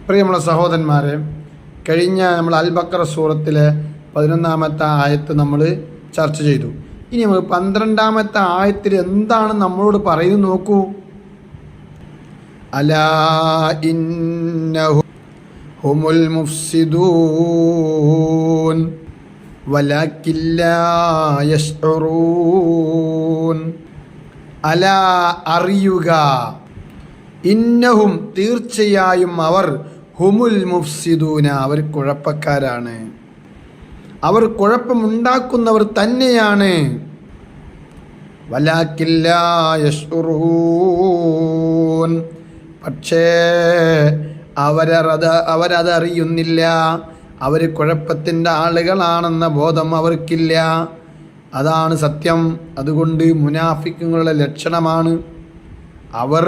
പ്രിയമുള്ള സഹോദരന്മാരെ, കഴിഞ്ഞ നമ്മൾ അൽ ബഖറ സൂറത്തിലെ 11-ാമത്തെ ആയത്ത് നമ്മൾ ചർച്ച ചെയ്തു. ഇനി നമ്മൾ 12-ാമത്തെ ആയത്തിൽ എന്താണ് നമ്മളോട് പറയുന്നത് നോക്കൂ. അലാ ഇന്നഹും ഹുമുൽ മുഫ്സിദൂൻ വലാകിൻ ലാ യശ്ഉറൂൻ. അലാ അറിയുക, ഇന്നഹും തീർച്ചയായും അവർ, ഹുമുൽ മുഫ്സിദൂന അവർ കുഴപ്പക്കാരാണ്, അവർ കുഴപ്പമുണ്ടാക്കുന്നവർ തന്നെയാണ്. വലാകിൻ ലാ യശ്ഉറൂൻ, പക്ഷേ അവരതറിയുന്നില്ല. അവർ കുഴപ്പത്തിൻ്റെ ആളുകളാണെന്ന ബോധം അവർക്കില്ല. അതാണ് സത്യം. അതുകൊണ്ട് മുനാഫിക്കുകളുടെ ലക്ഷണമാണ് അവർ